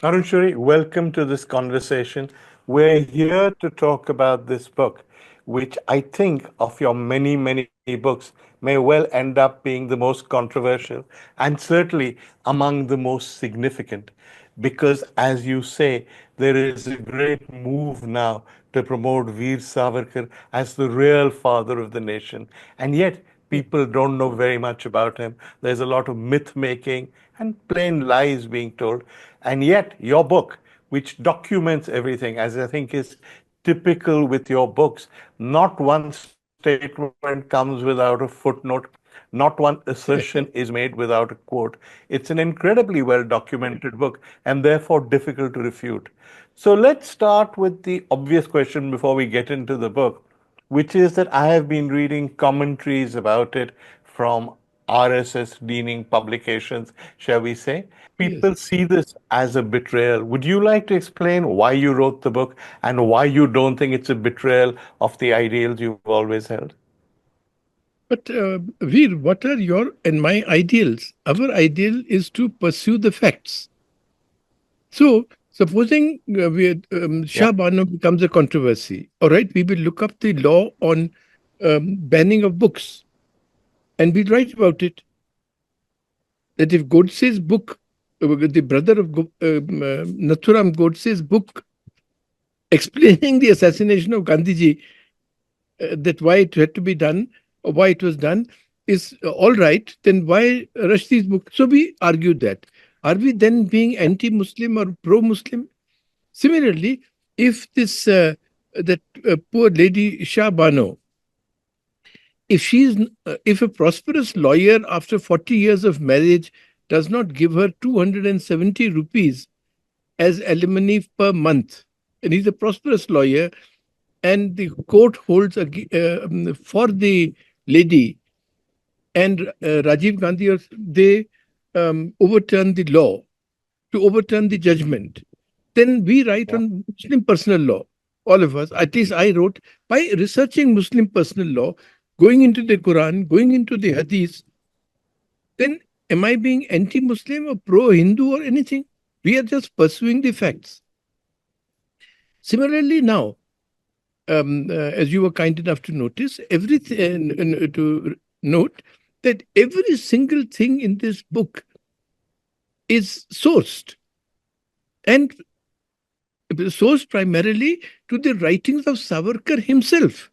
Arun Shourie, welcome to this conversation. We're here to talk about this book, which I think of your many, many books may well end up being the most controversial and certainly among the most significant. Because, as you say, there is a great move now to promote Vir Savarkar as the real father of the nation. And yet, people don't know very much about him. There's a lot of myth making and plain lies being told. And yet, your book, which documents everything, as I think is typical with your books, not one statement comes without a footnote, not one assertion is made without a quote. It's an incredibly well documented book and therefore difficult to refute. So let's start with the obvious question before we get into the book, which is that I have been reading commentaries about it from RSS leaning publications, shall we say. Yes. People see this as a betrayal. Would you like to explain why you wrote the book and why you don't think it's a betrayal of the ideals you've always held? But Veer, what are your and my ideals? Our ideal is to pursue the facts. So, supposing Yeah. Shah Bano becomes a controversy, all right, we will look up the law on banning of books and we'll write about it. That if Godse's book, the brother of Nathuram Godse's book explaining the assassination of Gandhiji, that why it had to be done, or why it was done, is all right, then why Rushdie's book? So we argued that. Are we then being anti-Muslim or pro-Muslim? Similarly, if this that poor lady Shah Bano, if a prosperous lawyer after 40 years of marriage does not give her 270 rupees as alimony per month, and he's a prosperous lawyer, and the court holds for the lady and Rajiv Gandhi, they overturn the law to overturn the judgment. Then we write Yeah. on Muslim personal law, all of us. At least I wrote by researching Muslim personal law, going into the Quran, going into the Hadith. Then am I being anti-Muslim or pro-Hindu or anything? We are just pursuing the facts. Similarly, now, as you were kind enough to notice, everything to note that every single thing in this book is sourced and sourced primarily to the writings of Savarkar himself.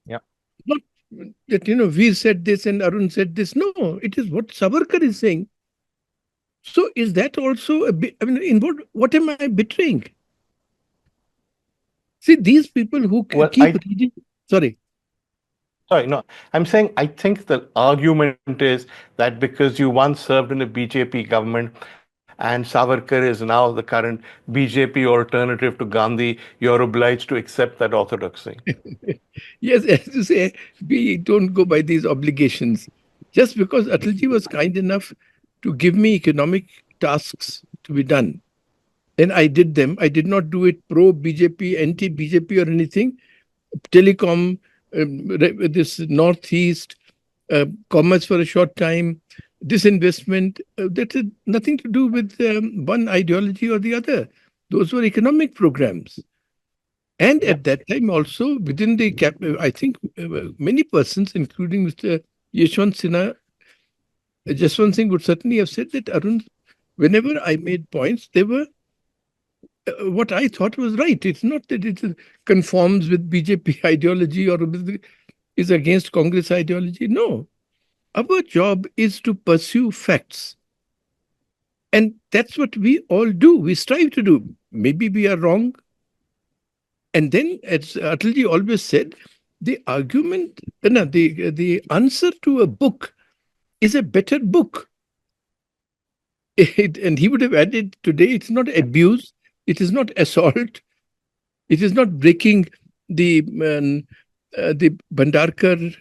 Yeah. Not that, we said this and Arun said this. No, it is what Savarkar is saying. So is that also a bit, in what am I betraying? See, these people who Well, keep reading, sorry. sorry, no, I'm saying I think the argument is that because you once served in a BJP government and Savarkar is now the current BJP alternative to Gandhi, you're obliged to accept that orthodoxy. Yes, as you say, we don't go by these obligations. Just because Atalji was kind enough to give me economic tasks to be done, and I did them. I did not do it pro BJP, anti BJP, or anything. Telecom, this Northeast, commerce for a short time, disinvestment, that had nothing to do with one ideology or the other. Those were economic programs. And Yeah. at that time also, within the I think many persons, including Mr. Yashwant Sinha, Jaswant Singh would certainly have said that, Arun, whenever I made points, they were what I thought was right. It's not that it conforms with BJP ideology or is against Congress ideology. No. Our job is to pursue facts. And that's what we all do. We strive to do. Maybe we are wrong. And then, as Atalji always said, the argument, no, the answer to a book is a better book. And he would have added today, it's not abuse, it is not assault, it is not breaking the Bhandarkar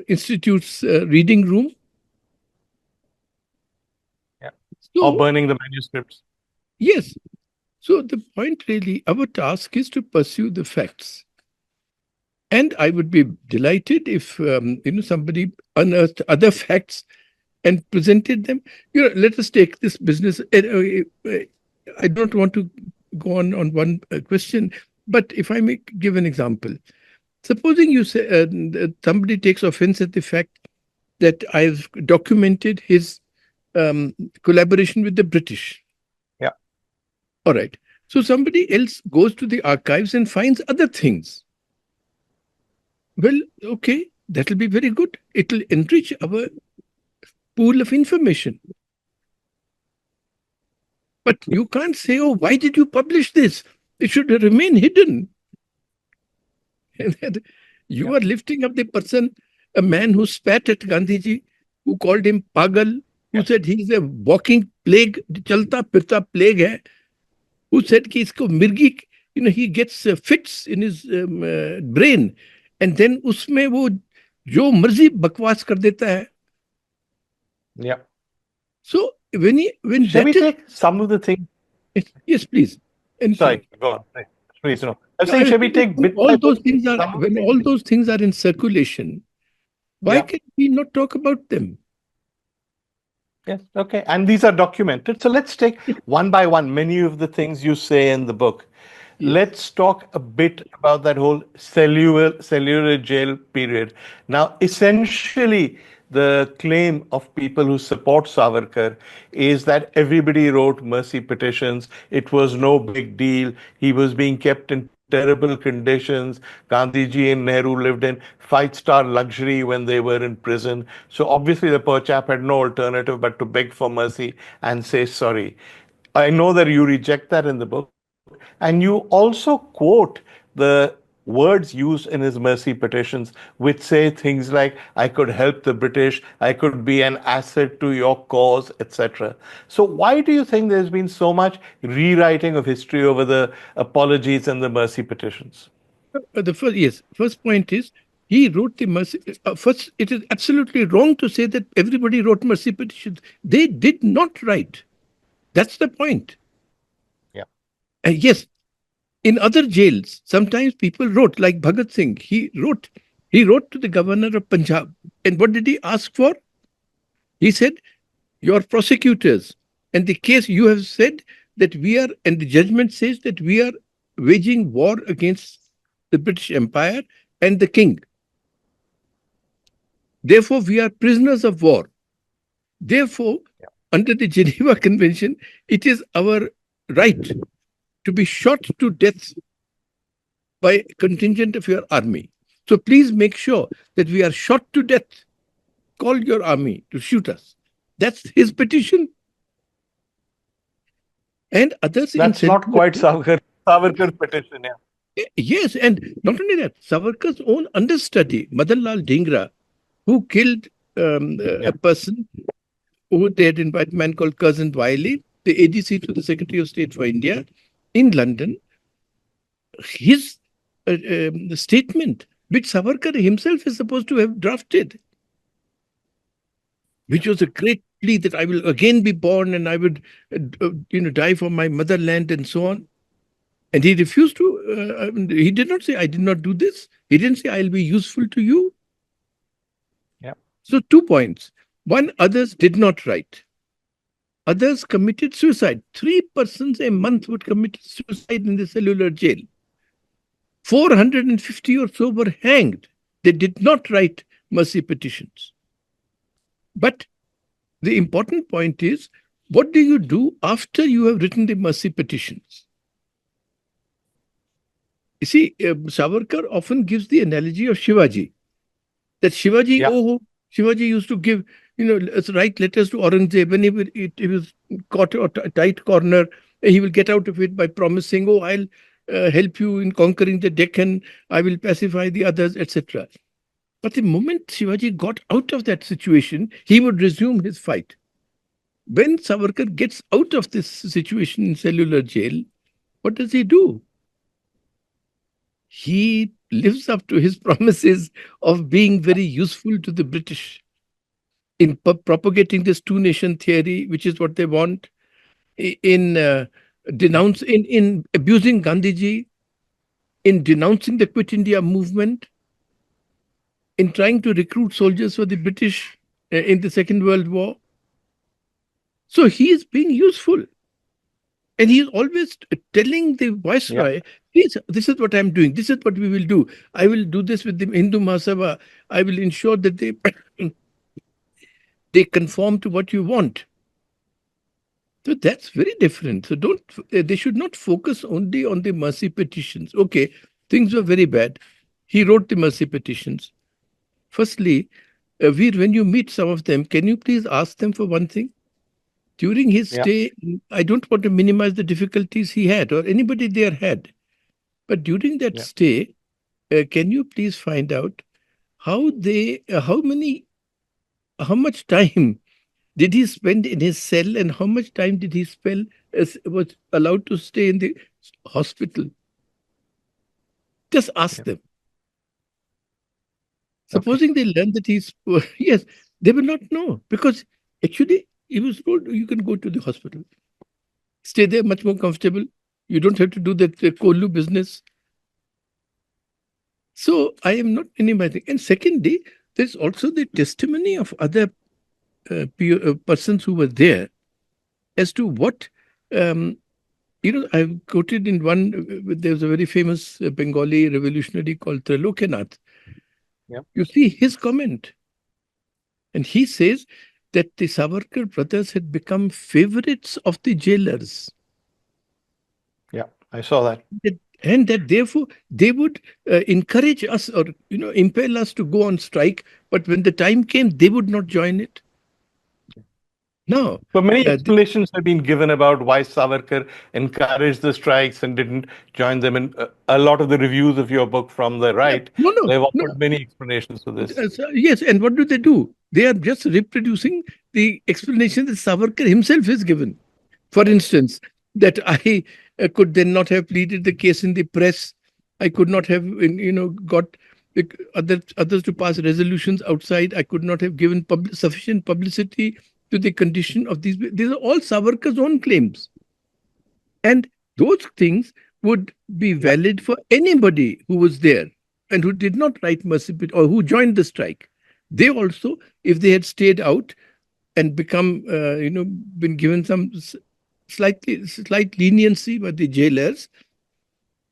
Institute's reading room. Yeah. Or So, burning the manuscripts. yes. So the point really, our task is to pursue the facts. And I would be delighted if somebody unearthed other facts and presented them. Let us take this business. I don't want to go on one question, but if I may give an example. Supposing you say somebody takes offense at the fact that I've documented his collaboration with the British. Yeah. All right. So somebody else goes to the archives and finds other things. Well, okay, that will be very good. It will enrich our pool of information. But you can't say, oh, why did you publish this? It should remain hidden. And you are lifting up the person, a man who spat at Gandhiji, who called him pagal, who said he's a walking plague, chalta pirta plague hai, who said ki isko mirgi, he gets fits in his brain, and then usme wo jo marzi bakwas kar deta hai. Yeah. So when shall we take some of the things? Yes, please. Sorry, go on. Please, no. I'm saying, shall we take all those things are when all those things are in circulation? Why can we not talk about them? Yes, okay. And these are documented. So let's take one by one many of the things you say in the book. Yes. Let's talk a bit about that whole cellular jail period. Now, essentially, the claim of people who support Savarkar is that everybody wrote mercy petitions. It was no big deal. He was being kept in terrible conditions. Gandhiji and Nehru lived in five-star luxury when they were in prison. So obviously the poor chap had no alternative but to beg for mercy and say sorry. I know that you reject that in the book. And you also quote the words used in his mercy petitions, which say things like, I could help the British, I could be an asset to your cause, etc. So why do you think there's been so much rewriting of history over the apologies and the mercy petitions? First point is, he wrote the mercy. First, it is absolutely wrong to say that everybody wrote mercy petitions. They did not write. That's the point. Yeah. Yes, in other jails, sometimes people wrote, like Bhagat Singh. He wrote to the governor of Punjab. And what did he ask for? He said, your prosecutors, and the case you have said that we are, and the judgment says that we are waging war against the British Empire and the king. Therefore, we are prisoners of war. Therefore, under the Geneva Convention, it is our right to be shot to death by a contingent of your army. So please make sure that we are shot to death. Call your army to shoot us. That's his petition. And others... That's not quite Savarkar's petition, yeah. Yes, and not only that, Savarkar's own understudy, Madan Lal Dhingra, who killed a person who they had invited, a man called Cousin Wiley, the ADC to the Secretary of State for India in London. His statement, which Savarkar himself is supposed to have drafted, which was a great plea that I will again be born and I would, die for my motherland and so on. And he refused to, he did not say, I did not do this. He didn't say, I'll be useful to you. Yeah. So 2 points. One, others did not write. Others committed suicide. 3 persons a month would commit suicide in the cellular jail. 450 or so were hanged. They did not write mercy petitions. But the important point is, what do you do after you have written the mercy petitions? You see, Savarkar often gives the analogy of Shivaji. That Shivaji, Shivaji used to give, write letters to Aurangzeb. When he was caught a tight corner, he will get out of it by promising, I'll help you in conquering the Deccan, I will pacify the others, etc. But the moment Shivaji got out of that situation, he would resume his fight. When Savarkar gets out of this situation in cellular jail, what does he do? He lives up to his promises of being very useful to the British in propagating this two-nation theory, which is what they want, in abusing Gandhiji, in denouncing the Quit India movement, in trying to recruit soldiers for the British in the Second World War. So he is being useful. And he's always telling the Yeah. viceroy, please, this is what I'm doing. This is what we will do. I will do this with the Hindu Mahasabha. I will ensure that they conform to what you want. So that's very different. So don't they should not focus only on the mercy petitions. Okay, things were very bad. He wrote the mercy petitions. Firstly, Veer, when you meet some of them, can you please ask them for one thing? During his Yeah. stay, I don't want to minimize the difficulties he had or anybody there had, but during that Yeah. stay, can you please find out how much time did he spend in his cell and how much time did he spend was allowed to stay in the hospital? Just ask Yeah. them. Okay. Supposing they learn that he's yes, they will not know because actually he was told you can go to the hospital, stay there much more comfortable. You don't have to do that Kolu business. So I am not minimizing. And secondly, there's also the testimony of other persons who were there as to what um, I've quoted in one. There was a very famous Bengali revolutionary called Trilokanath. Yeah. You see his comment, and he says that the Savarkar brothers had become favorites of the jailers. Yeah. I saw that. And that therefore they would encourage us or impel us to go on strike, but when the time came, they would not join it. No, So many uh, th- explanations have been given about why Savarkar encouraged the strikes and didn't join them. And a lot of the reviews of your book from the yeah, right, no, no, they've no. offered many explanations for this. Yes, and what do? They are just reproducing the explanation that Savarkar himself has given. For instance, that I could then not have pleaded the case in the press. I could not have, got others to pass resolutions outside. I could not have given sufficient publicity to the condition of these. These are all Savarkar's own claims. And those things would be Yeah. valid for anybody who was there and who did not write mercy or who joined the strike. They also, if they had stayed out and been given some slight leniency by the jailers,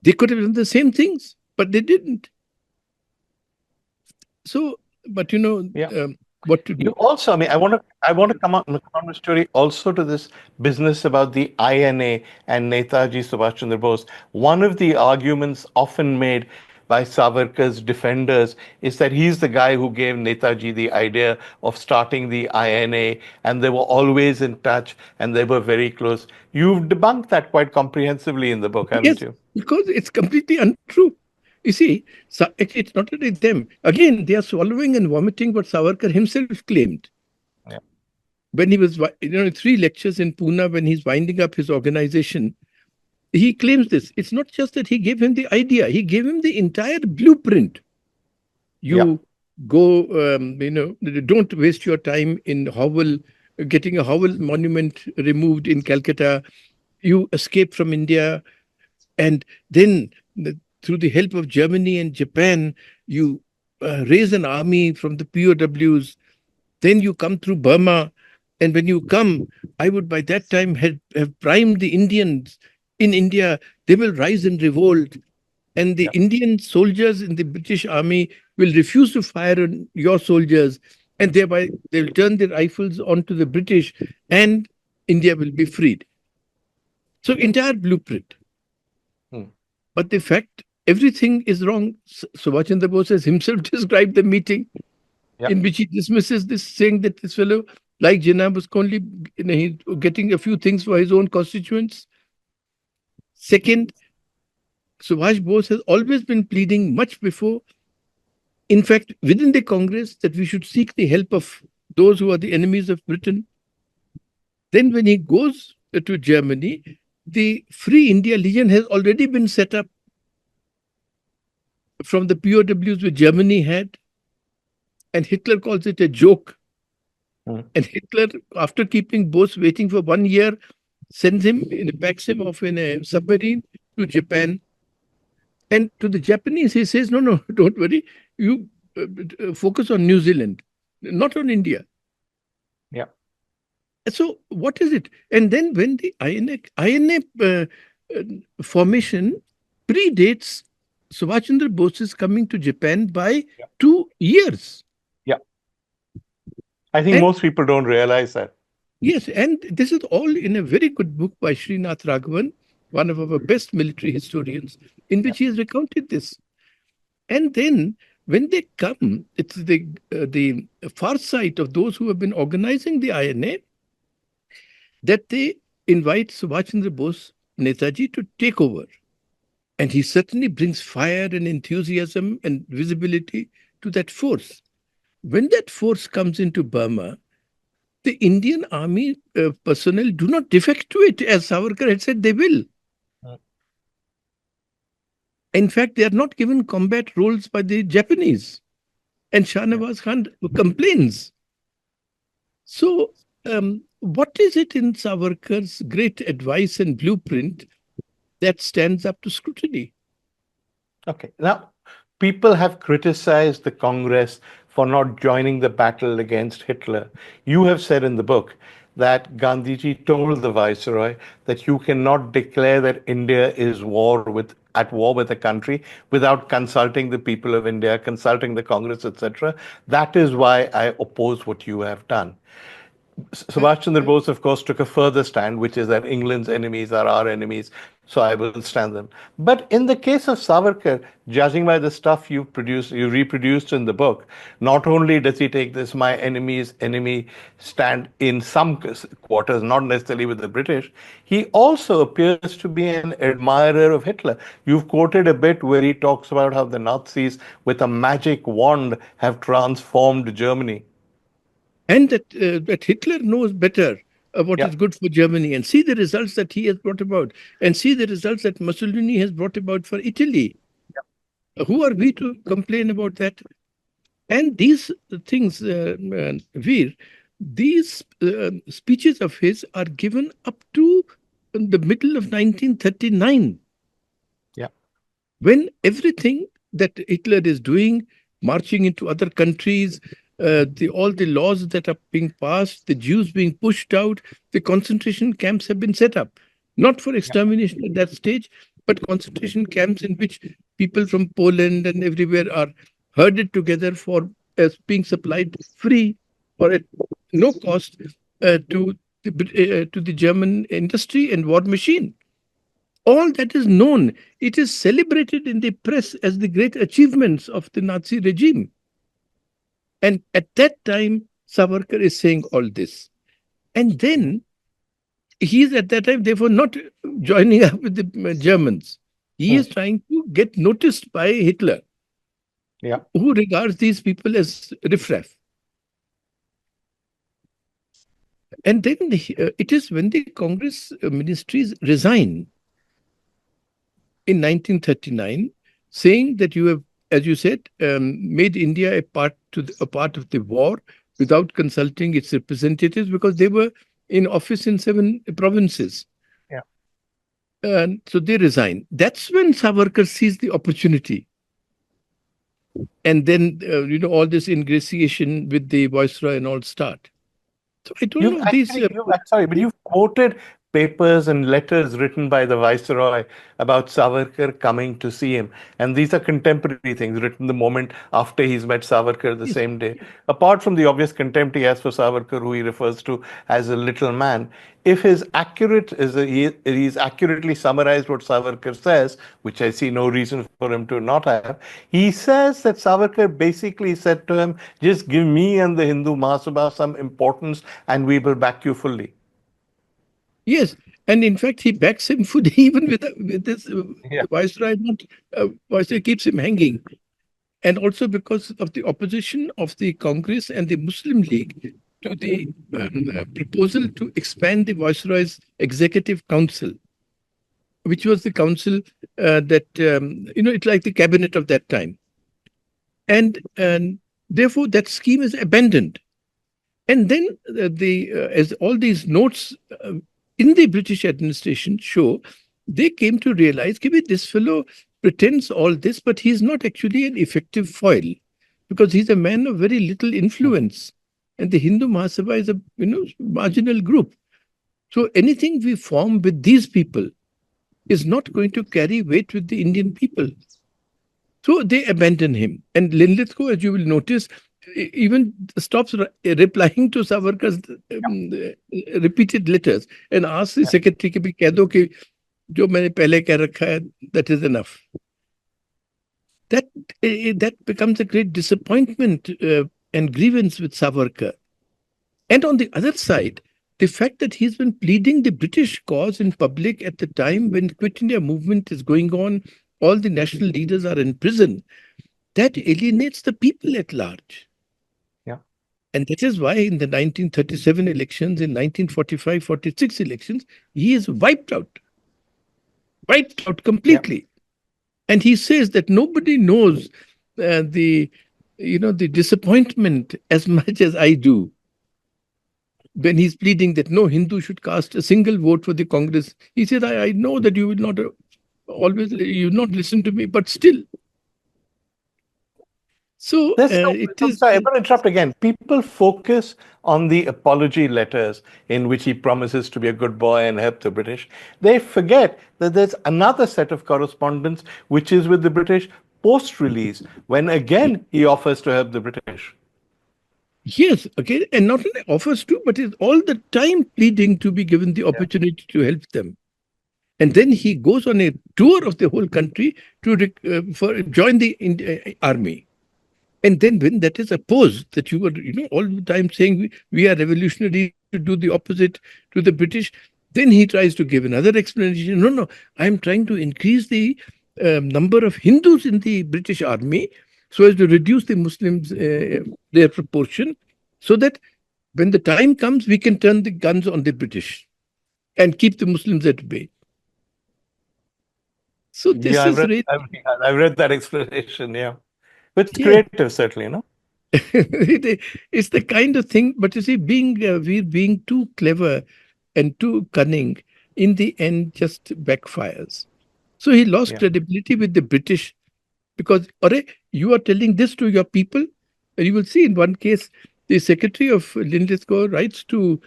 they could have done the same things, but they didn't. So, but Yeah. what to You do? also, I mean, I want to come on the story also to this business about the INA and Netaji Subhash Chandra Bose. One of the arguments often made by Savarkar's defenders is that he's the guy who gave Netaji the idea of starting the INA, and they were always in touch and they were very close. You've debunked that quite comprehensively in the book, haven't Yes, you? because it's completely untrue. You see, actually, it's not only them. Again, they are swallowing and vomiting what Savarkar himself claimed. Yeah. When he was, 3 lectures in Pune, when he's winding up his organization, he claims this. It's not just that he gave him the idea, he gave him the entire blueprint. Yeah. You go, don't waste your time in Howell, getting a Howell monument removed in Calcutta. You escape from India, and then through the help of Germany and Japan, you raise an army from the POWs. Then you come through Burma. And when you come, I would by that time have primed the Indians in India. They will rise and revolt. And the Yeah. Indian soldiers in the British army will refuse to fire on your soldiers. And thereby they'll turn their rifles onto the British and India will be freed. So, entire blueprint. Hmm. But the fact, everything is wrong. Subhash Chandra Bose has himself described the meeting Yeah. in which he dismisses this, saying that this fellow, like Jinnah, was only he's getting a few things for his own constituents. Second, Subhash Bose has always been pleading much before, in fact, within the Congress, that we should seek the help of those who are the enemies of Britain. Then, when he goes to Germany, the Free India Legion has already been set up from the POWs which Germany had, and Hitler calls it a joke. Hmm. And Hitler, after keeping Bose waiting for 1 year, sends him, packs him off in a submarine to Japan. And to the Japanese, he says, no, no, don't worry. You focus on New Zealand, not on India. Yeah. So what is it? And then when the INA formation predates Subhash Chandra Bose's coming to Japan by Yeah. 2 years. Yeah. I think And most people don't realize that. yes, and this is all in a very good book by Srinath Raghavan, one of our best military historians, in Yeah. which he has recounted this. And then when they come, it's the far side of those who have been organizing the INA that they invite Subhash Chandra Bose, Netaji, to take over. And he certainly brings fire and enthusiasm and visibility to that force. When that force comes into Burma, the Indian army personnel do not defect to it, as Savarkar had said they will. Mm. In fact, they are not given combat roles by the Japanese. And Shah Yeah. Nawaz Khan complains. So, what is it in Savarkar's great advice and blueprint that stands up to scrutiny? Okay. Now, people have criticized the Congress for not joining the battle against Hitler. You have said in the book that Gandhiji told the Viceroy that you cannot declare that India is at war with a country without consulting the people of India, consulting the Congress, etc. That is why I oppose what you have done. Subhash Chandra Bose, of course, took a further stand, which is that England's enemies are our enemies, so I will stand them. But in the case of Savarkar, judging by the stuff you reproduced in the book, not only does he take this "my enemy's enemy" stand in some quarters, not necessarily with the British, he also appears to be an admirer of Hitler. You've quoted a bit where he talks about how the Nazis, with a magic wand, have transformed Germany. And that Hitler knows better what Yeah. is good for Germany, and see the results that he has brought about, and see the results that Mussolini has brought about for Italy. Who are we to complain about that? And these things, Veer, these speeches of his are given up to the middle of 1939, Yeah. when everything that Hitler is doing, marching into other countries, all the laws that are being passed, the Jews being pushed out, the concentration camps have been set up, not for Yeah. extermination at that stage, but concentration camps in which people from Poland and everywhere are herded together for being supplied free or at no cost to the German industry and war machine. All that is known. It is celebrated in the press as the great achievements of the Nazi regime. And at that time, Savarkar is saying all this. And then he is at that time, therefore, not joining up with the Germans. He Hmm. is trying to get noticed by Hitler, Yeah. who regards these people as riffraff. And then it is when the Congress ministries resign in 1939, saying that you have, as you said, made India a part of the war without consulting its representatives, because they were in office in 7 provinces. Yeah. And so they resign. That's when Savarkar sees the opportunity. And then, all this ingratiation with the viceroy and all start. So I don't know, these. Sorry, but you've quoted papers and letters written by the Viceroy about Savarkar coming to see him. And these are contemporary things written the moment after he's met Savarkar the Yes, same day. Apart from the obvious contempt he has for Savarkar, who he refers to as a little man, if he's accurately summarized what Savarkar says, which I see no reason for him to not have, he says that Savarkar basically said to him, just give me and the Hindu Mahasabha some importance and we will back you fully. yes. And in fact, he backs him fully, even with this Yeah. viceroy. Not viceroy keeps him hanging, and also because of the opposition of the Congress and the Muslim League to the proposal to expand the Viceroy's Executive Council, which was the council that, it's like the cabinet of that time. And therefore, that scheme is abandoned. And then, as all these notes in the British administration show, they came to realize that this fellow pretends all this, but he's not actually an effective foil, because he's a man of very little influence. and the Hindu Mahasabha is a marginal group. So anything we form with these people is not going to carry weight with the Indian people. So they abandon him. And Linlithgow, as you will notice, even stops replying to Savarkar's repeated letters and asks the secretary कि भाई कह दो कि जो मैंने पहले कह रखा है, that is enough. That becomes a great disappointment and grievance with Savarkar. And on the other side, the fact that he's been pleading the British cause in public at the time when Quit India movement is going on, all the national leaders are in prison, that alienates the people at large. Yeah. And that is why in the 1937 elections, in 1945-46 elections, he is wiped out completely. Yeah. And he says that nobody knows the disappointment as much as I do. When he's pleading that no Hindu should cast a single vote for the Congress, he said, I know that you will not you will not listen to me, but still. So sorry, I will interrupt again. People focus on the apology letters in which he promises to be a good boy and help the British. They forget that there's another set of correspondence which is with the British post-release, when again he offers to help the British. Yes, okay, and not only offers to, but is all the time pleading to be given the opportunity to help them. And then he goes on a tour of the whole country to join the army. And then when that is opposed, that you were all the time saying we are revolutionary to do the opposite to the British, then he tries to give another explanation. No, I am trying to increase the number of Hindus in the British army so as to reduce the Muslims, their proportion, so that when the time comes, we can turn the guns on the British and keep the Muslims at bay. So this I've read that explanation, yeah. But it's creative, certainly, It's the kind of thing, but you see, being too clever and too cunning, in the end, just backfires. So he lost credibility with the British because, you are telling this to your people. And you will see in one case, the secretary of Linlithgow writes to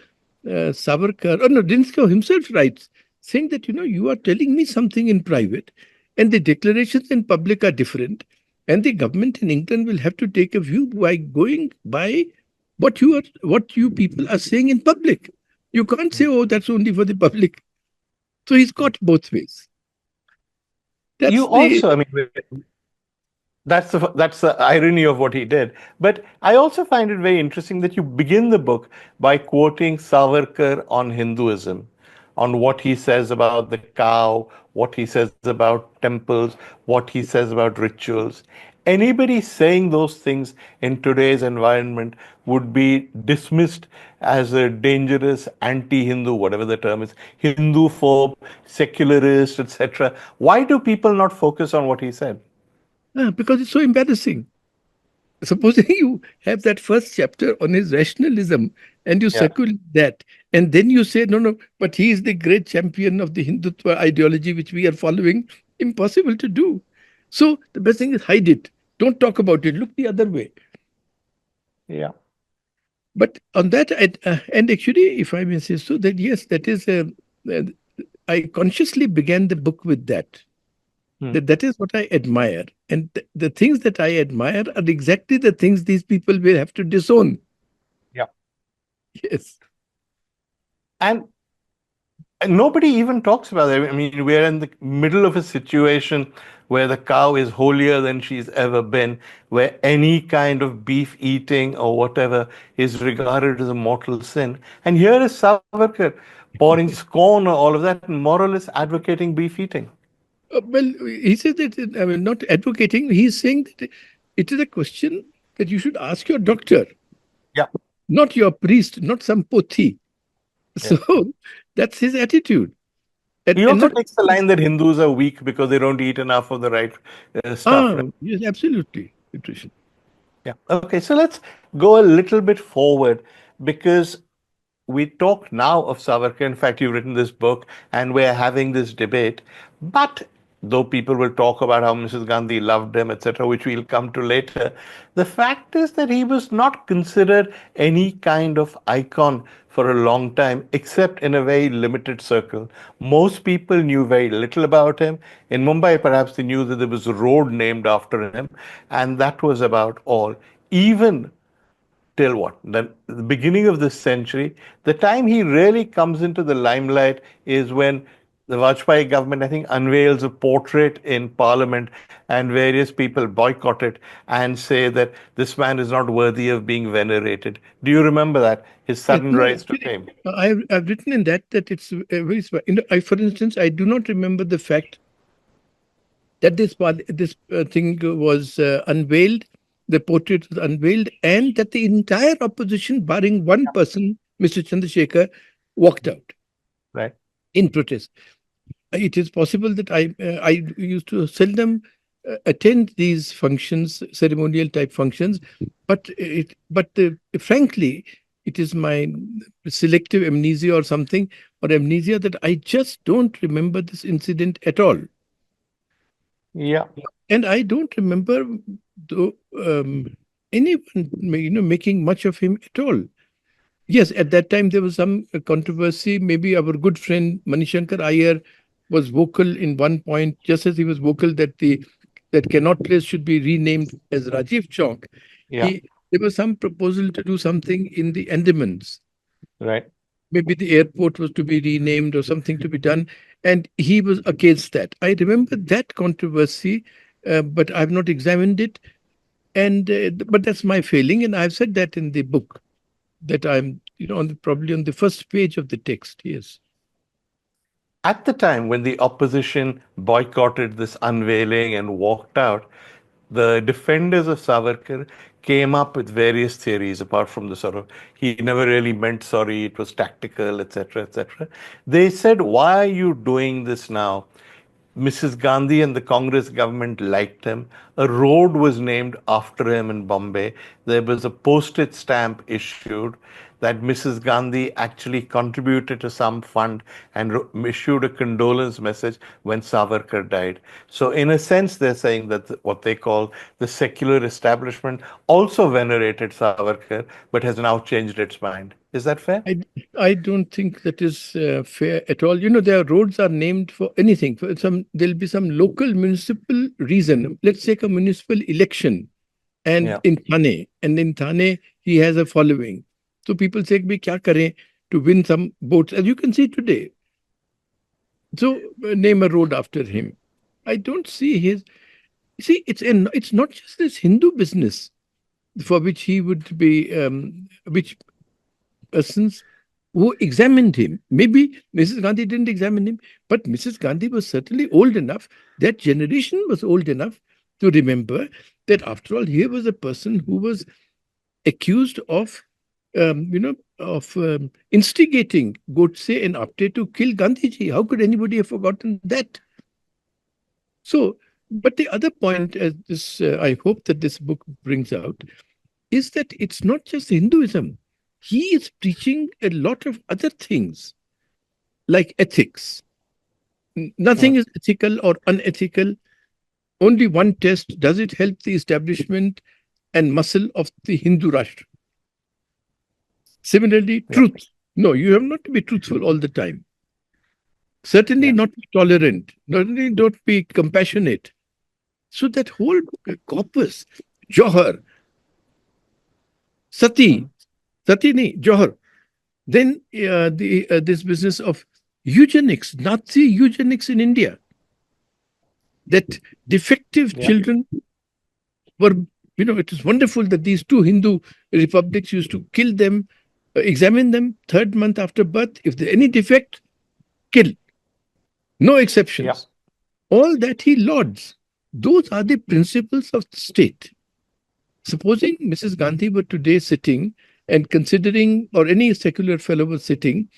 Savarkar, Linlithgow himself writes, saying that, you are telling me something in private and the declarations in public are different. And the government in England will have to take a view by going by what you people are saying in public. You can't say, oh, that's only for the public. So he's got both ways. That's the irony of what he did. But I also find it very interesting that you begin the book by quoting Savarkar on Hinduism, on what he says about the cow, what he says about temples, what he says about rituals. Anybody saying those things in today's environment would be dismissed as a dangerous anti-Hindu, whatever the term is, Hindu-phobe, secularist, etc. Why do people not focus on what he said? Because it's so embarrassing. Supposing you have that first chapter on his rationalism and you circulate that, and then you say, no, but he is the great champion of the Hindutva ideology which we are following. Impossible to do. So the best thing is hide it. Don't talk about it. Look the other way. Yeah. But on that, and actually, if I may say so, that yes, that is, I consciously began the book with that. That is what I admire. And the things that I admire are exactly the things these people will have to disown. Yeah. Yes. And nobody even talks about it. I mean, we're in the middle of a situation where the cow is holier than she's ever been, where any kind of beef eating or whatever is regarded as a mortal sin. And here is Savarkar pouring scorn on all of that and more or less advocating beef eating. Well, he says that, not advocating, he's saying that it is a question that you should ask your doctor. Yeah. Not your priest, not some pothi. Yeah. So that's his attitude. He also takes the line that Hindus are weak because they don't eat enough of the right stuff. Right? Yes, absolutely. Nutrition. Yeah. Okay, so let's go a little bit forward because we talk now of Savarkar. In fact, you've written this book and we're having this debate. But though people will talk about how Mrs. Gandhi loved him, etc., which we'll come to later, the fact is that he was not considered any kind of icon for a long time, except in a very limited circle. Most people knew very little about him. In Mumbai, perhaps they knew that there was a road named after him, and that was about all. Even till what? The beginning of this century, the time he really comes into the limelight is when the Vajpayee government, I think, unveils a portrait in Parliament, and various people boycott it and say that this man is not worthy of being venerated. Do you remember that? His Yes, sudden no, rise to actually, fame. I've written in that it's very. For instance, I do not remember the fact that this thing was unveiled, the portrait was unveiled, and that the entire opposition, barring one person, Mr. Chandrasekhar, walked out Right. in protest. It is possible that I used to seldom attend these functions, ceremonial type functions, but frankly, it is my selective amnesia or something, or amnesia, that I just don't remember this incident at all. Yeah. And I don't remember though, anyone making much of him at all. Yes, at that time there was some controversy. Maybe our good friend Manishankar Iyer was vocal in one point, just as he was vocal that that Connaught Place should be renamed as Rajiv Chowk. Yeah. There was some proposal to do something in the Andamans. Right. Maybe the airport was to be renamed or something to be done, and he was against that. I remember that controversy, but I've not examined it. And but that's my failing, and I've said that in the book, that I'm probably on the first page of the text. Yes. At the time when the opposition boycotted this unveiling and walked out, the defenders of Savarkar came up with various theories apart from the sort of he never really meant sorry, it was tactical, etc., etc. They said, why are you doing this now? Mrs. Gandhi and the Congress government liked him. A road was named after him in Bombay. There was a postage stamp issued that Mrs. Gandhi actually contributed to some fund and issued a condolence message when Savarkar died. So, in a sense, they're saying that what they call the secular establishment also venerated Savarkar, but has now changed its mind. Is that fair? I, I don't think that is fair at all. Their roads are named for anything. There'll be some local municipal reason. Let's take a municipal election, and Yeah. in Thane, he has a following. So people say, "Bhai, kya kare to win some votes?" As you can see today. So name a road after him. I don't see his. See, it's not just this Hindu business for which he would be, which persons who examined him. Maybe Mrs. Gandhi didn't examine him, but Mrs. Gandhi was certainly old enough, that generation was old enough to remember that after all, here was a person who was accused of, instigating Godse and Apte to kill Gandhiji. How could anybody have forgotten that? So, but the other point, as I hope that this book brings out, is that it's not just Hinduism. He is preaching a lot of other things, like ethics. Nothing Mm. is ethical or unethical. Only one test: does it help the establishment and muscle of the Hindu Rashtra? Similarly, Yeah. truth. No, you have not to be truthful all the time. Certainly Yeah. not be tolerant. Certainly don't be compassionate. So that whole corpus, Johar, Sati, Mm. Sati nahi, Johar. Then this business of eugenics, Nazi eugenics in India, that defective Yeah. children were, it is wonderful that these two Hindu republics used to kill them, examine them third month after birth. If there's any defect, kill. No Yeah. exceptions. All that he lauds. Those are the principles of the state. Supposing Mrs. Gandhi were today sitting and considering, or any secular fellow was sitting,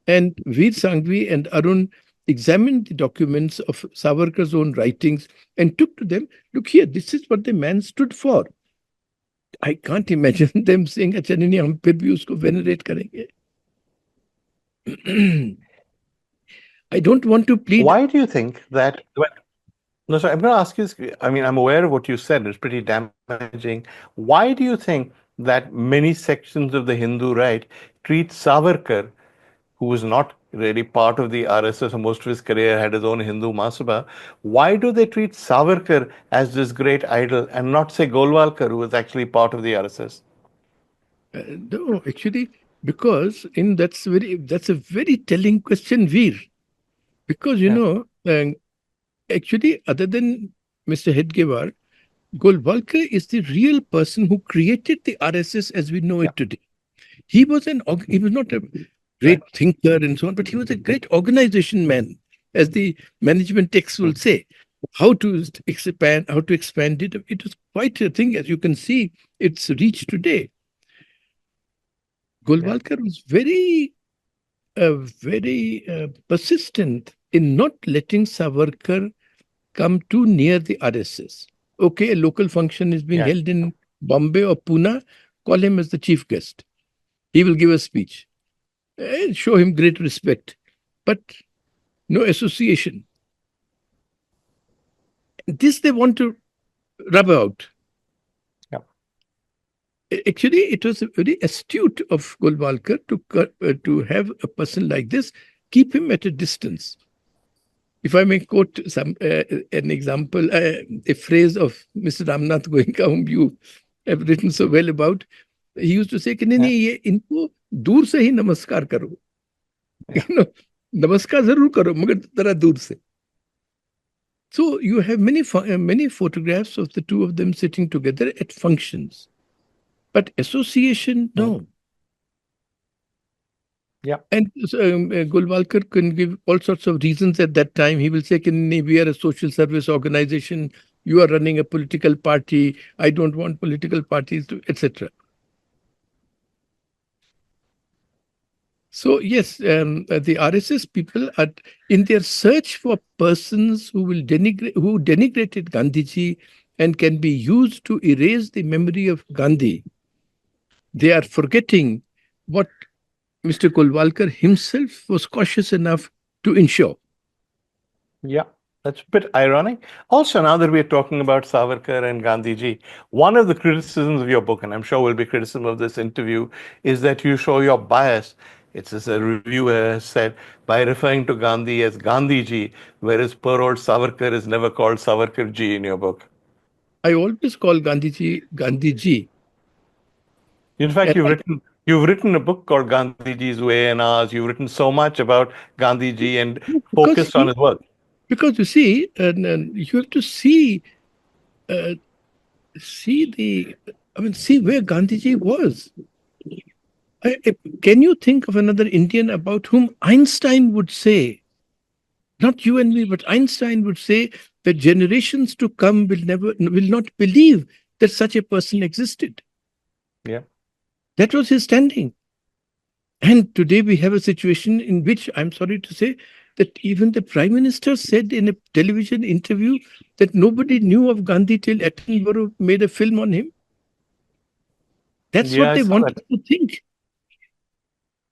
and Vir Sanghvi and Arun examined the documents of Savarkar's own writings and took to them, look here, this is what the man stood for. I can't imagine them saying, अच्छा नहीं हम फिर भी उसको venerate करेंगे. I don't want to plead. Why do you think that? No, so I'm going to ask you, I mean, I'm aware of what you said. It's pretty damaging. Why do you think that many sections of the Hindu right treat Savarkar, who was not really part of the RSS for most of his career, had his own Hindu Mahasabha, why do they treat Savarkar as this great idol and not, say, Golwalkar, who was actually part of the RSS? No, actually, because in that's a very telling question, Veer. Because Yeah, actually, other than Mr. Hedgewar, Golwalkar is the real person who created the RSS as we know yeah, it today. He was not a right. great thinker and so on, but he was a great organization man, as the management texts will say. How to expand it. It was quite a thing, as you can see, it's reached today. Yeah, Golwalkar was very persistent in not letting Savarkar come too near the RSS. Okay, a local function is being yeah, held in Bombay or Pune, call him as the chief guest. He will give a speech and show him great respect, but no association. This they want to rub out. yeah, Actually, it was very astute of Golwalkar to have a person like this, keep him at a distance. If I may quote an example, a phrase of Mr. Ramnath Goenka, whom you have written so well about, he used to say कि नहीं yeah, नहीं ये इनको दूर से ही नमस्कार करो. yeah, You know, नमस्कार जरूर करो मगर जरा दूर से. So you have many photographs of the two of them sitting together at functions, but association, mm, no. yeah. And Golwalkar can give all sorts of reasons at that time. He will say, we are a social service organization. You are running a political party. I don't want political parties to, etc. So, yes, the RSS people are in their search for persons who denigrated Gandhiji and can be used to erase the memory of Gandhi. They are forgetting what Mr. Golwalkar himself was cautious enough to ensure. Yeah, that's a bit ironic. Also, now that we're talking about Savarkar and Gandhiji, one of the criticisms of your book, and I'm sure will be criticism of this interview, is that you show your bias. It's as a reviewer has said, by referring to Gandhi as Gandhiji, whereas poor old Savarkar is never called Savarkarji in your book. I always call Gandhiji Gandhiji. In fact, And you've written a book called Gandhiji's Way and Ours. You've written so much about Gandhiji and because focused on his work. you see, you have to uh, see the, I mean, see where Gandhiji was. Can you think of another Indian about whom Einstein would say, not you and me, but Einstein would say that generations to come will not believe that such a person existed. Yeah. That was his standing. And today we have a situation in which I'm sorry to say that even the Prime Minister said in a television interview that nobody knew of Gandhi till Attenborough made a film on him. That's Yeah, what I they saw want that. us to think.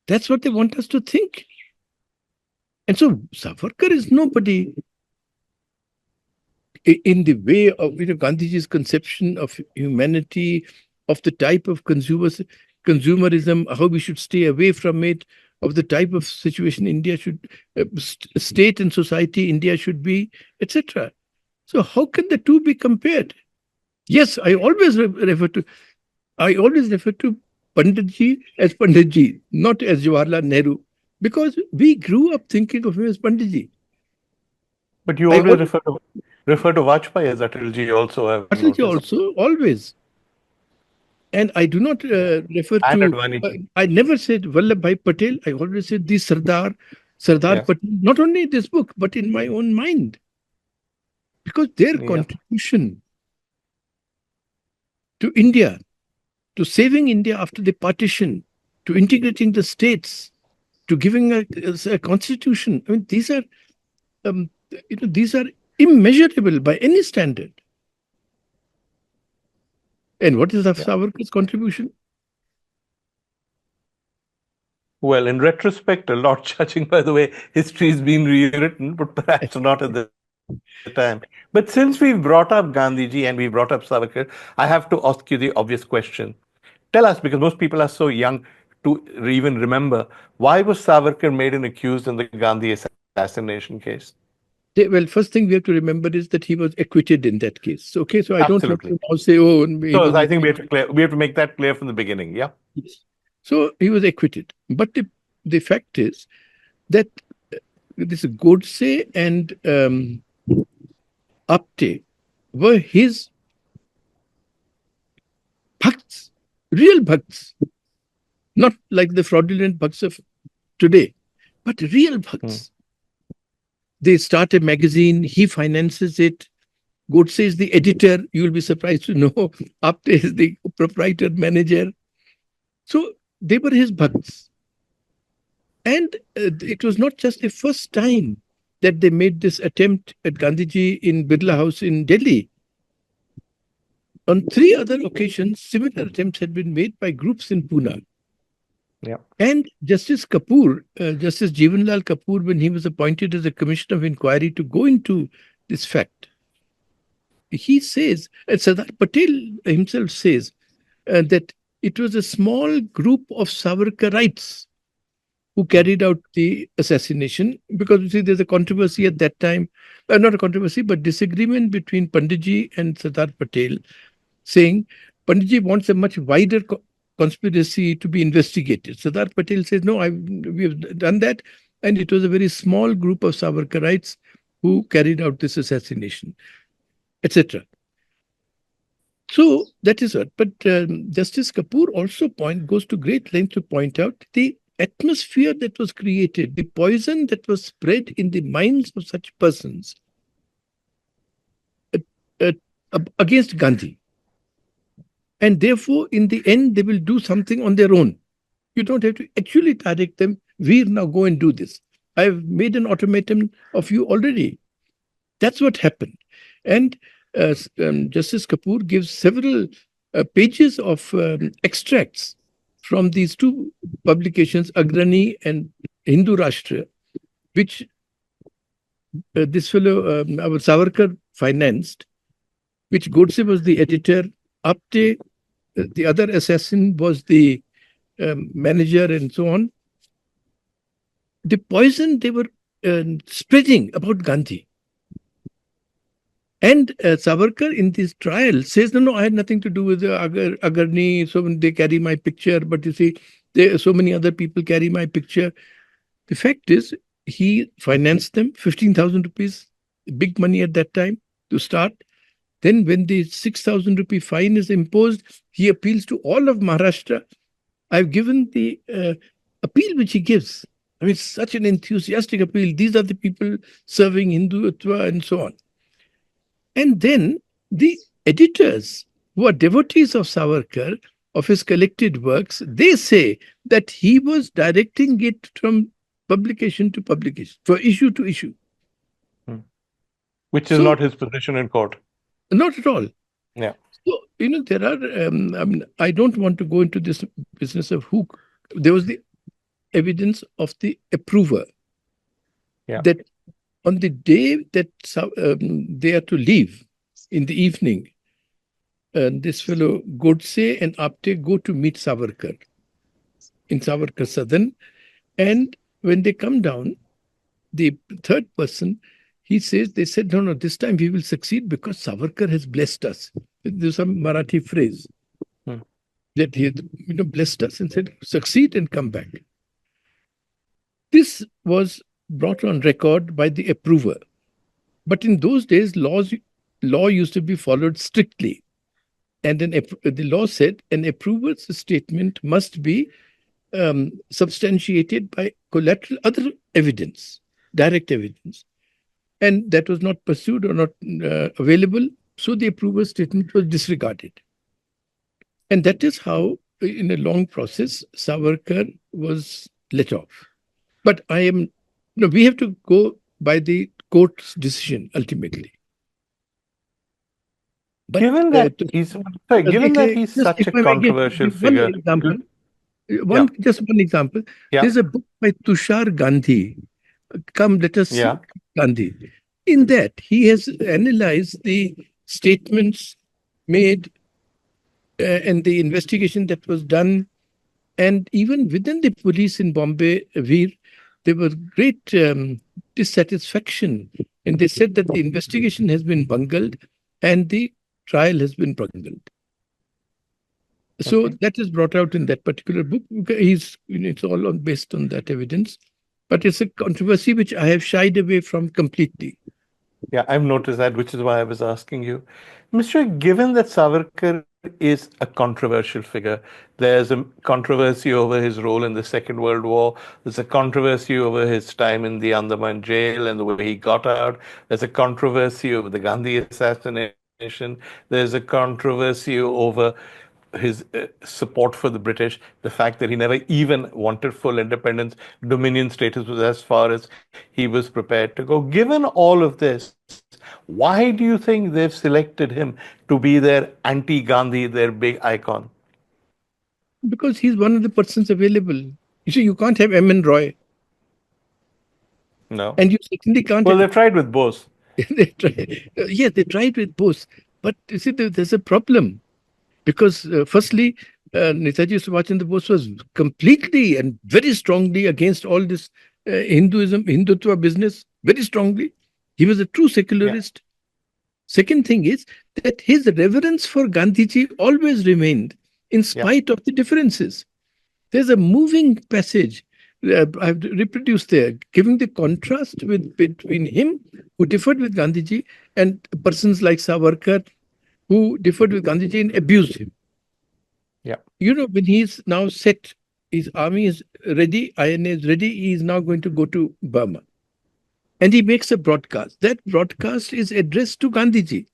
That's what they want us to think. And so Savarkar is nobody in the way of Gandhiji's conception of humanity, of the type of consumerism, how we should stay away from it, of the type of situation India should, state and society India should be, etc. So how can the two be compared? Yes, I always refer to Panditji as Panditji, not as Jawaharlal Nehru, because we grew up thinking of him as Panditji. But you I always always refer to Vajpayee as Atalji also, I've Atalji noticed. also always. And I do not Yeah. refer And to, Advaniji. I never said Vallabhbhai Patel. I always said the Sardar Yes. Patel, not only in this book, but in my own mind, because their Yeah. contribution to India, to saving India after the partition, to integrating the states, to giving a constitution. I mean, um, these are immeasurable by any standard. And what is Yeah. Savarkar's contribution? Well, in retrospect, a lot, judging by the way history is being rewritten, but perhaps not at this point. the time. But since we've brought up Gandhiji and we brought up Savarkar, I have to ask you the obvious question. Tell us, because most people are so young to even remember, why was Savarkar made an accused in the Gandhi assassination case? Well, first thing we have to remember is that he was acquitted in that case. Okay, so I don't want Absolutely. to now say, oh, he So I was. think we have to make that clear from the beginning. Yeah. Yes. So he was acquitted. But the fact is that this Godse and Apte were his bhakts, real bhakts, not like the fraudulent bhakts of today, but real bhakts. They start a magazine, he finances it. Godse is the editor, you will be surprised to know. Apte is the proprietor, manager. So they were his bhakts. And it was not just the first time that they made this attempt at Gandhiji in Birla House in Delhi. On 3 other occasions, similar attempts had been made by groups in Pune. Yeah. And Justice Kapoor, Justice Jivanlal Kapoor, when he was appointed as a commissioner of inquiry to go into this fact, he says, Sardar Patel himself says, that it was a small group of Savarkarites who carried out the assassination, because you see there's a controversy at that time, not a controversy, but disagreement between Panditji and Sardar Patel, saying Panditji wants a much wider conspiracy to be investigated. Sardar Patel says, no, we have done that, and it was a very small group of Savarkarites who carried out this assassination, etc. So that is what. But Justice Kapoor also goes to great length to point out the atmosphere that was created, the poison that was spread in the minds of such persons against Gandhi. And therefore, in the end, they will do something on their own. You don't have to actually direct them, Vir, now go and do this. I've made an automaton of you already. That's what happened. And Justice Kapoor gives several pages of extracts from these 2 publications, Agrani and Hindu Rashtra, which this fellow, our Savarkar, financed, which Godse was the editor. Apte, the other assassin, was the manager, and so on. The poison they were spreading about Gandhi. And Savarkar in this trial says, no, I had nothing to do with the Agarni, so they carry my picture, but you see, so many other people carry my picture. The fact is, he financed them, 15,000 rupees, big money at that time to start. Then when the 6,000 rupee fine is imposed, he appeals to all of Maharashtra. I've given the appeal which he gives. I mean, such an enthusiastic appeal. These are the people serving Hindutva and so on. And then the editors, who are devotees of Savarkar, of his collected works, they say that he was directing it from publication to publication, for issue to issue. Which is not his position in court. Not at all. Yeah. So, there are, I don't want to go into this business of who. There was the evidence of the approver. Yeah. That on the day that they are to leave in the evening, this fellow Godse and Apte go to meet Savarkar in Savarkar Southern. And when they come down, the third person, they said, no, this time we will succeed because Savarkar has blessed us. There's some Marathi phrase that he had, blessed us and said, succeed and come back. This was brought on record by the approver. But in those days, law used to be followed strictly. And the law said an approver's statement must be substantiated by collateral other evidence, direct evidence. And that was not pursued or not available. So the approver's statement was disregarded. And that is how, in a long process, Savarkar was let off. But we have to go by the court's decision ultimately. But, given that he's such a controversial figure. Just one example. Yeah. There's a book by Tushar Gandhi. Come, let us see Gandhi. In that, he has analyzed the statements made and the investigation that was done. And even within the police in Bombay, Veer, there was great dissatisfaction. And they said that the investigation has been bungled and the trial has been bungled. So Okay. that is brought out in that particular book. It's all based on that evidence. But it's a controversy which I have shied away from completely. Yeah, I've noticed that, which is why I was asking you. Mr. Given that Savarkar is a controversial figure, there's a controversy over his role in the Second World War, there's a controversy over his time in the Andaman jail and the way he got out, there's a controversy over the Gandhi assassination, there's a controversy over his support for the British, the fact that he never even wanted full independence, dominion status was as far as he was prepared to go. Given all of this, why do you think they've selected him to be their anti-Gandhi, their big icon? Because he's one of the persons available. You see, you can't have M.N. Roy. No. And you certainly can't Well, have. they've tried with Bose. Yes, they tried with Bose. But you see, there's a problem. Because firstly, Netaji Subhashchandra Bose was completely and very strongly against all this Hindutva business, very strongly. He was a true Yeah. secularist. Second thing is that his reverence for Gandhiji always remained in Yeah. spite of the differences. There's a moving passage I've reproduced there, giving the contrast between him, who differed with Gandhiji, and persons like Savarkar, who differed with Gandhiji and abused him. Yeah. You know, when he's now set, his army is ready, INA is ready, he is now going to go to Burma. And he makes a broadcast. That broadcast is addressed to Gandhiji.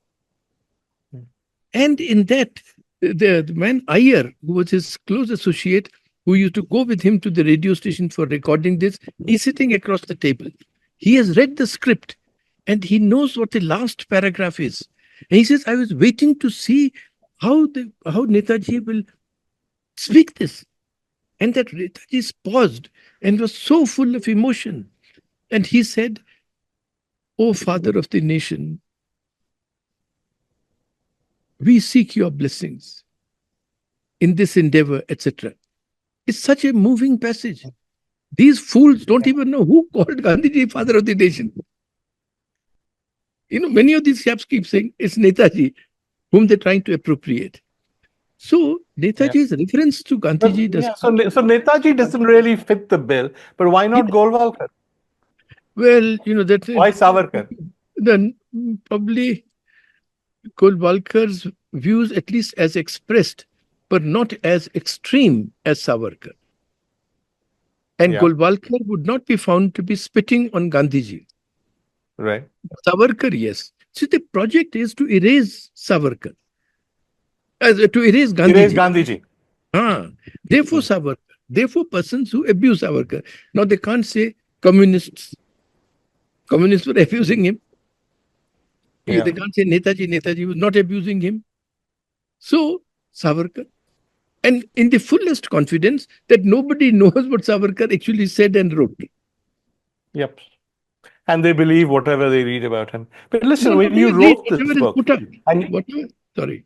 And in that, the man Iyer, who was his close associate, who used to go with him to the radio station for recording this, he's sitting across the table. He has read the script and he knows what the last paragraph is. And he says, I was waiting to see how Netaji will speak this. And that Netaji paused and was so full of emotion. And he said, O Father of the nation, we seek your blessings in this endeavor, etc. It's such a moving passage. These fools don't even know who called Gandhiji Father of the nation. You know, many of these chaps keep saying it's Netaji, whom they're trying to appropriate. So Netaji's reference to Gandhiji does. Yeah, so Netaji doesn't really fit the bill, but why not Golwalkar? Well, you know that. Why Savarkar? Then probably Golwalkar's views, at least as expressed, but not as extreme as Savarkar. And Yeah. Golwalkar would not be found to be spitting on Gandhiji. Right. Savarkar, yes. See, the project is to erase Savarkar, to erase Gandhiji. Erase Gandhiji. Therefore, Savarkar. Therefore, persons who abuse Savarkar. Now, they can't say communists. Communists were abusing him. Yeah. They can't say Netaji. Netaji was not abusing him. So, Savarkar. And in the fullest confidence that nobody knows what Savarkar actually said and wrote. Yep. And they believe whatever they read about him. But listen, No, when they you read wrote whatever this is book, put up. and Whatever, sorry.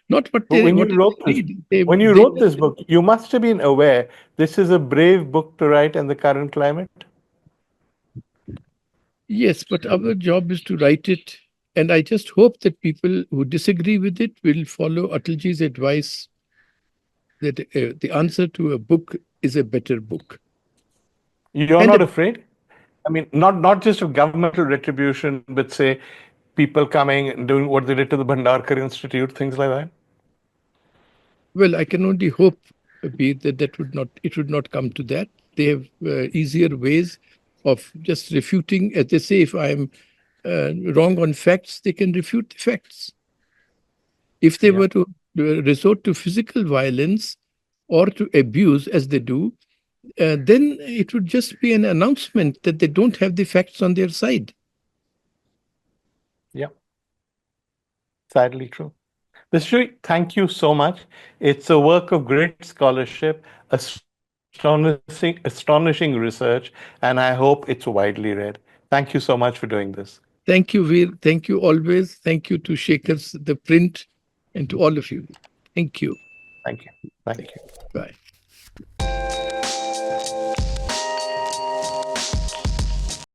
Not what they, when you what wrote they this, read. when you wrote this book, you must have been aware this is a brave book to write in the current climate. Yes, but our job is to write it. And I just hope that people who disagree with it will follow Atalji's advice that the answer to a book is a better book. You're And not afraid? I mean, not just of governmental retribution, but say people coming and doing what they did to the Bhandarkar Institute, things like that? well, I can only hope it would not come to that. They have easier ways of just refuting. As they say, if I am wrong on facts, they can refute the facts. If they were to resort to physical violence or to abuse, as they do, then it would just be an announcement that they don't have the facts on their side. Yeah, sadly true. Mr. Shourie, thank you so much. It's a work of great scholarship, astonishing research, and I hope it's widely read. Thank you so much for doing this. Thank you, Vir. Thank you always. Thank you to Shakers, the print, and to all of you. Thank you. Thank you. Thank you. Bye.